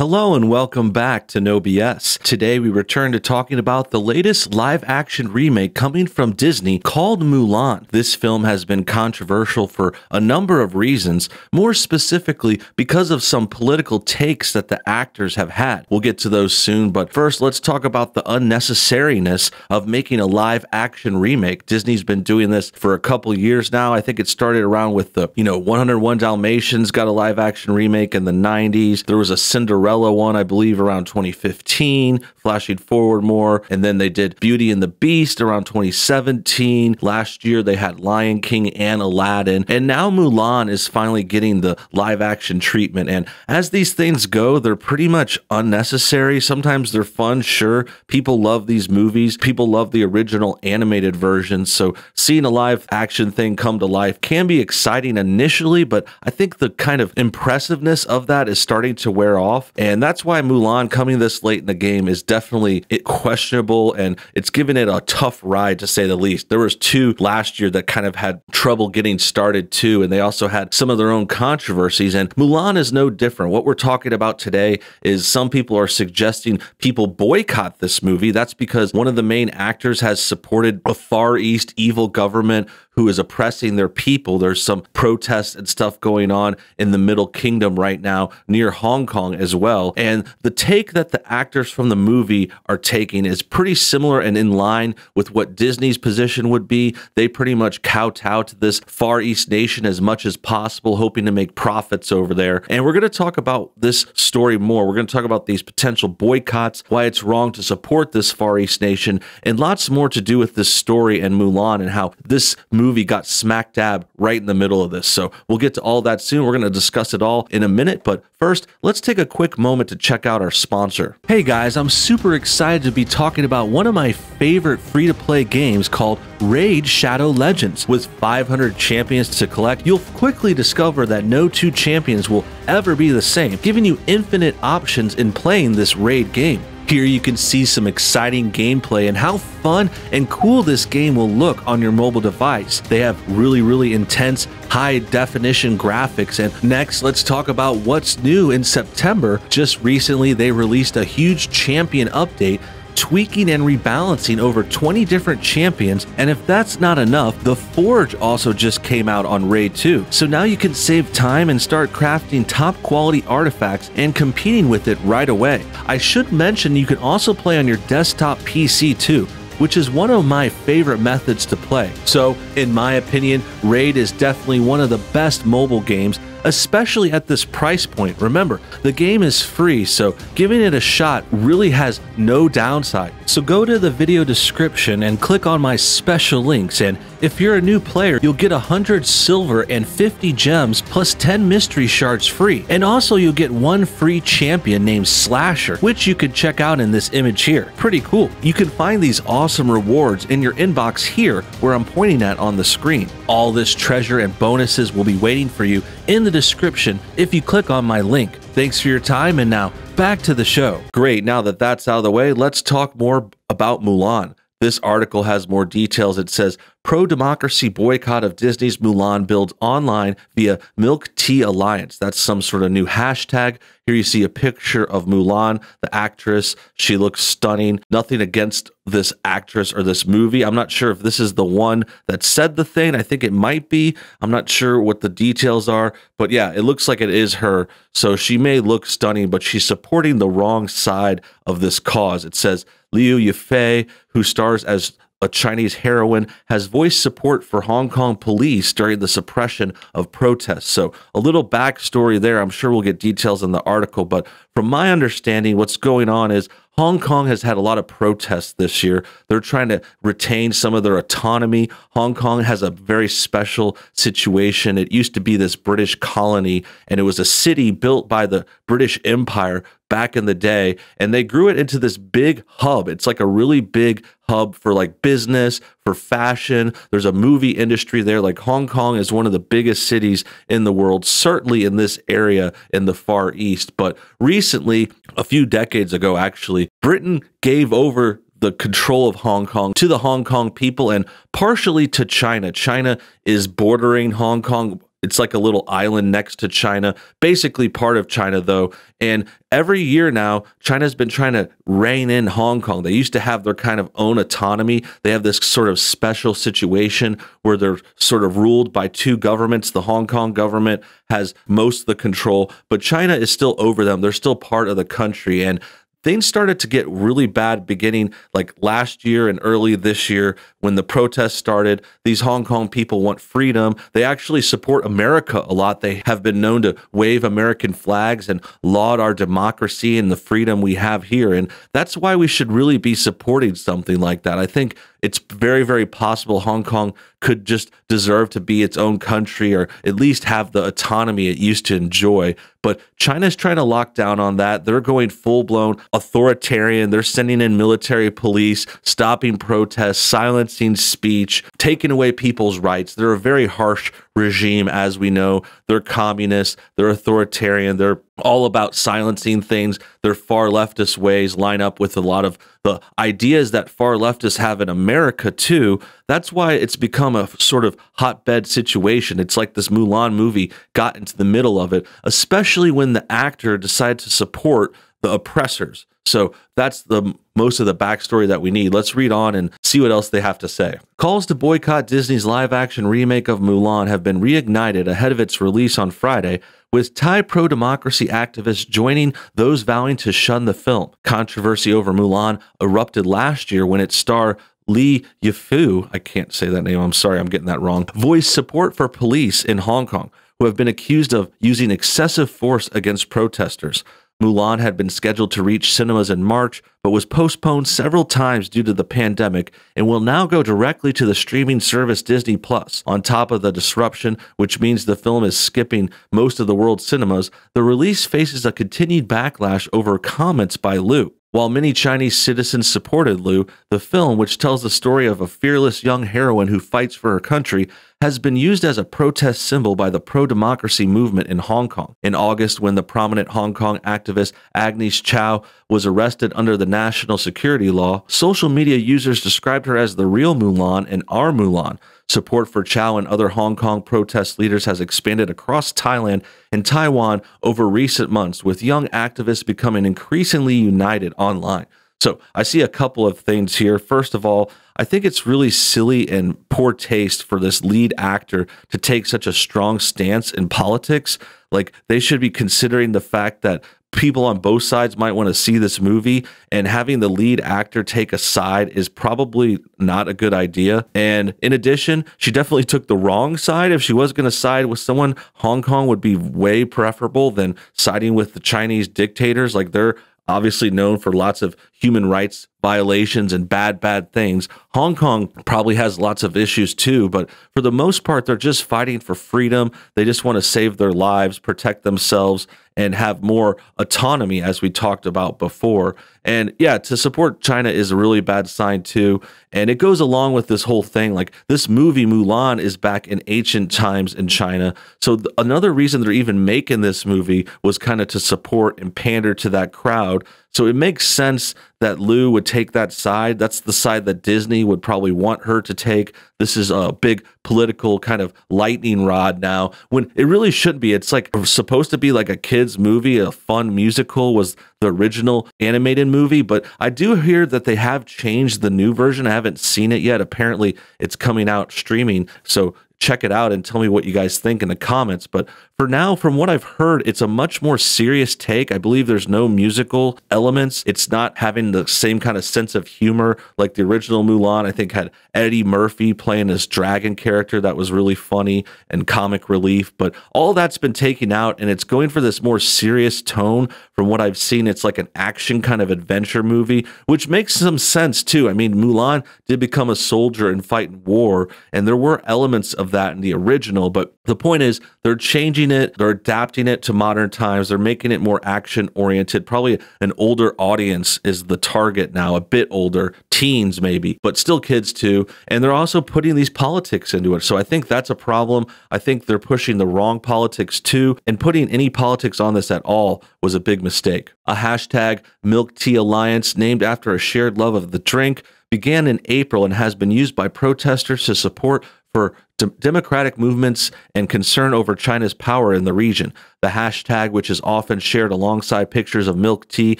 Hello and welcome back to No BS. Today we return to talking about the latest live-action remake coming from Disney called Mulan. This film has been controversial for a number of reasons, more specifically because of some political takes that the actors have had. We'll get to those soon, but first let's talk about the unnecessariness of making a live-action remake. Disney's been doing this for a couple years now. I think it started around with the, 101 Dalmatians got a live-action remake in the 90s. There was a Cinderella one, I believe, around 2015, flashing forward more. And then they did Beauty and the Beast around 2017. Last year, they had Lion King and Aladdin. And now Mulan is finally getting the live action treatment. And as these things go, they're pretty much unnecessary. Sometimes they're fun, sure. People love these movies. People love the original animated versions. So seeing a live action thing come to life can be exciting initially, but I think the kind of impressiveness of that is starting to wear off. And that's why Mulan coming this late in the game is definitely questionable, and it's given it a tough ride to say the least. There was two last year that kind of had trouble getting started too, and they also had some of their own controversies, and Mulan is no different. What we're talking about today is some people are suggesting people boycott this movie. That's because one of the main actors has supported a Far East evil government who is oppressing their people. There's some protests and stuff going on in the Middle Kingdom right now near Hong Kong as well. And the take that the actors from the movie are taking is pretty similar and in line with what Disney's position would be. They pretty much kowtow to this Far East nation as much as possible, hoping to make profits over there. And we're going to talk about this story more. We're going to talk about these potential boycotts, why it's wrong to support this Far East nation, and lots more to do with this story and Mulan and how this movie got smack dab right in the middle of this. So we'll get to all that soon. We're going to discuss it all in a minute, but first, let's take a quick moment to check out our sponsor. Hey guys, I'm super excited to be talking about one of my favorite free-to-play games called Raid: Shadow Legends. With 500 champions to collect, you'll quickly discover that no two champions will ever be the same, giving you infinite options in playing this Raid game. Here you can see some exciting gameplay and how fun and cool this game will look on your mobile device. They have really intense high definition graphics. And next, let's talk about what's new in September. Just recently, they released a huge champion update, tweaking and rebalancing over 20 different champions, and if that's not enough, the Forge also just came out on Raid 2. So now you can save time and start crafting top quality artifacts and competing with it right away. I should mention you can also play on your desktop PC too, which is one of my favorite methods to play. So in my opinion, Raid is definitely one of the best mobile games, especially at this price point. Remember, the game is free, so giving it a shot really has no downside. So go to the video description and click on my special links, and if you're a new player, you'll get 100 silver and 50 gems plus 10 mystery shards free. And also you'll get one free champion named Slasher, which you can check out in this image here. Pretty cool. You can find these awesome rewards in your inbox here where I'm pointing at on the screen. All this treasure and bonuses will be waiting for you in the description if you click on my link. Thanks for your time, and now back to the show. Great, now that that's out of the way, let's talk more about Mulan. This article has more details. It says, pro-democracy boycott of Disney's Mulan builds online via Milk Tea Alliance. That's some sort of new hashtag. Here you see a picture of Mulan, the actress. She looks stunning. Nothing against this actress or this movie. I'm not sure if this is the one that said the thing. I think it might be. I'm not sure what the details are, but yeah, it looks like it is her. So she may look stunning, but she's supporting the wrong side of this cause. It says, Liu Yifei, who stars as a Chinese heroine, has voiced support for Hong Kong police during the suppression of protests. So a little backstory there. I'm sure we'll get details in the article, but from my understanding, what's going on is Hong Kong has had a lot of protests this year. They're trying to retain some of their autonomy. Hong Kong has a very special situation. It used to be this British colony, and it was a city built by the British Empire back in the day, and they grew it into this big hub. It's like a really big hub for like business, for fashion. There's a movie industry there. Like Hong Kong is one of the biggest cities in the world, certainly in this area in the Far East. But recently, a few decades ago, actually, Britain gave over the control of Hong Kong to the Hong Kong people and partially to China. China is bordering Hong Kong It's like a little island next to China, basically part of China, though. And every year now, China's been trying to rein in Hong Kong. They used to have their kind of own autonomy. They have this sort of special situation where they're sort of ruled by two governments. The Hong Kong government has most of the control, but China is still over them. They're still part of the country. And things started to get really bad beginning like last year and early this year when the protests started. These Hong Kong people want freedom. They actually support America a lot. They have been known to wave American flags and laud our democracy and the freedom we have here. And that's why we should really be supporting something like that. I think it's very, very possible Hong Kong could just deserve to be its own country or at least have the autonomy it used to enjoy. But China's trying to lock down on that. They're going full-blown authoritarian. They're sending in military police, stopping protests, silencing speech, taking away people's rights. They're a very harsh regime, as we know. They're communist, they're authoritarian, they're all about silencing things. Their far leftist ways line up with a lot of the ideas that far leftists have in America too. That's why it's become a sort of hotbed situation. It's like this Mulan movie got into the middle of it, especially when the actor decided to support the oppressors. So that's the most of the backstory that we need. Let's read on and see what else they have to say. Calls to boycott Disney's live-action remake of Mulan have been reignited ahead of its release on Friday, with Thai pro-democracy activists joining those vowing to shun the film. Controversy over Mulan erupted last year when its star Lee Yifu, I can't say that name, I'm sorry, I'm getting that wrong, voiced support for police in Hong Kong who have been accused of using excessive force against protesters. Mulan had been scheduled to reach cinemas in March, but was postponed several times due to the pandemic and will now go directly to the streaming service Disney Plus. On top of the disruption, which means the film is skipping most of the world's cinemas, the release faces a continued backlash over comments by Liu. While many Chinese citizens supported Liu, the film, which tells the story of a fearless young heroine who fights for her country, has been used as a protest symbol by the pro-democracy movement in Hong Kong. In August, when the prominent Hong Kong activist Agnes Chow was arrested under the national security law, social media users described her as the real Mulan and our Mulan. Support for Chow and other Hong Kong protest leaders has expanded across Thailand and Taiwan over recent months, with young activists becoming increasingly united online. So I see a couple of things here. First of all, I think it's really silly and poor taste for this lead actor to take such a strong stance in politics. Like, they should be considering the fact that people on both sides might want to see this movie, and having the lead actor take a side is probably not a good idea. And in addition, she definitely took the wrong side. If she was going to side with someone, Hong Kong would be way preferable than siding with the Chinese dictators. Like, they're obviously known for lots of human rights violations and bad things. Hong Kong probably has lots of issues too, but for the most part, they're just fighting for freedom. They just want to save their lives, protect themselves, and have more autonomy, as we talked about before. And yeah, to support China is a really bad sign too. And it goes along with this whole thing. Like, this movie Mulan is back in ancient times in China. So another reason they're even making this movie was kind of to support and pander to that crowd. So it makes sense that Liu would take that side. That's the side that Disney would probably want her to take. This is a big political kind of lightning rod now, when it really shouldn't be. It's like supposed to be like a kid's movie, a fun musical was the original animated movie. But I do hear that they have changed the new version. I haven't seen it yet. Apparently it's coming out streaming. So check it out and tell me what you guys think in the comments. But for now, from what I've heard, it's a much more serious take. I believe there's no musical elements. It's not having the same kind of sense of humor like the original Mulan. I think had Eddie Murphy playing this dragon character that was really funny and comic relief. But all that's been taken out, and it's going for this more serious tone. From what I've seen, it's like an action kind of adventure movie, which makes some sense too. I mean, Mulan did become a soldier and fight in war, and there were elements of that in the original. But the point is, they're changing it, they're adapting it to modern times, they're making it more action oriented. Probably an older audience is the target now, a bit older, teens maybe, but still kids too. And they're also putting these politics into it. So I think that's a problem. I think they're pushing the wrong politics too, and putting any politics on this at all was a big mistake. A hashtag Milk Tea Alliance, named after a shared love of the drink, began in April and has been used by protesters to support for democratic movements and concern over China's power in the region. The hashtag, which is often shared alongside pictures of milk tea,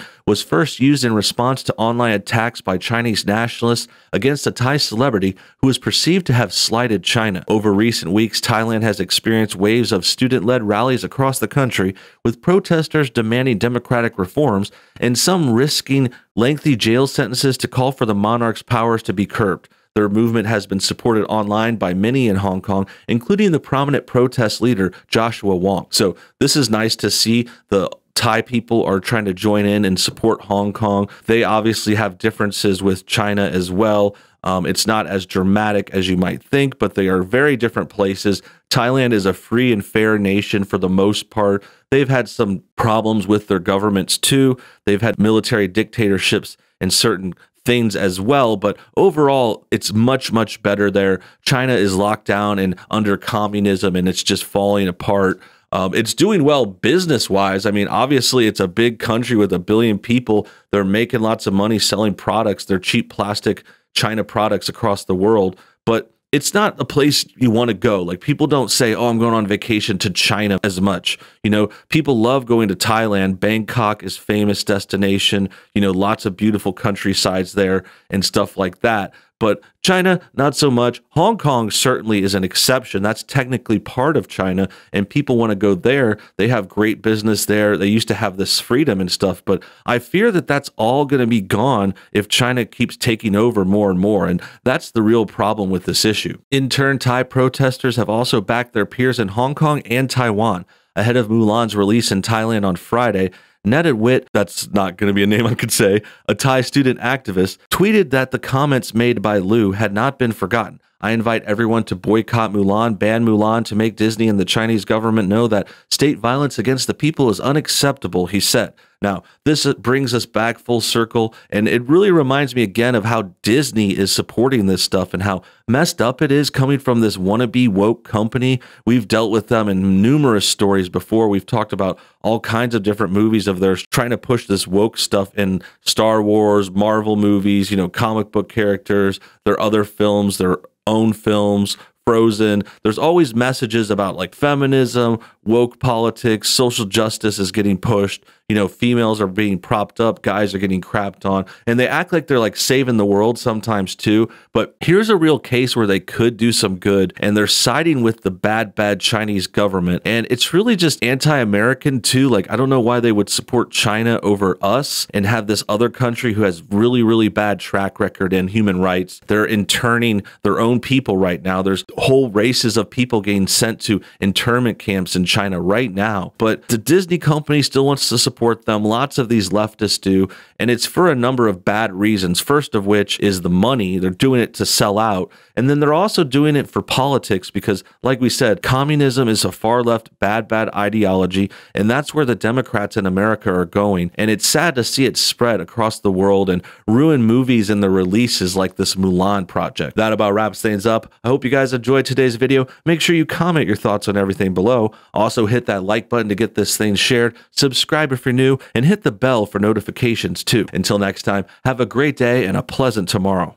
was first used in response to online attacks by Chinese nationalists against a Thai celebrity who was perceived to have slighted China. Over recent weeks, Thailand has experienced waves of student-led rallies across the country, with protesters demanding democratic reforms and some risking lengthy jail sentences to call for the monarch's powers to be curbed. Their movement has been supported online by many in Hong Kong, including the prominent protest leader Joshua Wong. So this is nice to see. The Thai people are trying to join in and support Hong Kong. They obviously have differences with China as well. It's not as dramatic as you might think, but they are very different places. Thailand is a free and fair nation for the most part. They've had some problems with their governments too. They've had military dictatorships in certain things as well, but overall it's much, much better there. China is locked down and under communism, and it's just falling apart. It's doing well business-wise. I mean, obviously it's a big country with 1 billion people. They're making lots of money selling products. They're cheap plastic China products across the world, but it's not a place you want to go. Like, people don't say, oh, I'm going on vacation to China as much. You know, people love going to Thailand. Bangkok is famous destination, you know, lots of beautiful countrysides there and stuff like that. But China, not so much. Hong Kong certainly is an exception. That's technically part of China, and people want to go there. They have great business there. They used to have this freedom and stuff, but I fear that that's all going to be gone if China keeps taking over more and more, and that's the real problem with this issue. In turn, Thai protesters have also backed their peers in Hong Kong and Taiwan. Ahead of Mulan's release in Thailand on Friday, Netawit, that's not going to be a name I could say, a Thai student activist, tweeted that the comments made by Liu had not been forgotten. I invite everyone to boycott Mulan, ban Mulan, to make Disney and the Chinese government know that state violence against the people is unacceptable, he said. Now, this brings us back full circle, and it really reminds me again of how Disney is supporting this stuff and how messed up it is coming from this wannabe woke company. We've dealt with them in numerous stories before. We've talked about all kinds of different movies of theirs trying to push this woke stuff in Star Wars, Marvel movies, you know, comic book characters, their other films, their own films, Frozen. There's always messages about like feminism, woke politics, social justice is getting pushed. You know, females are being propped up, guys are getting crapped on, and they act like they're like saving the world sometimes too. But here's a real case where they could do some good, and they're siding with the bad Chinese government. And it's really just anti-American too. Like, I don't know why they would support China over us and have this other country who has really bad track record in human rights. They're interning their own people right now. There's whole races of people getting sent to internment camps in China right now. But the Disney company still wants to support them. Lots of these leftists do, and it's for a number of bad reasons. First of which is the money. They're doing it to sell out, and then they're also doing it for politics because, like we said, communism is a far left bad ideology, and that's where the Democrats in America are going. And it's sad to see it spread across the world and ruin movies and the releases like this Mulan project. That about wraps things up. I hope you guys enjoyed today's video. Make sure you comment your thoughts on everything below. Also hit that like button to get this thing shared. Subscribe if you're new, and hit the bell for notifications too. Until next time, have a great day and a pleasant tomorrow.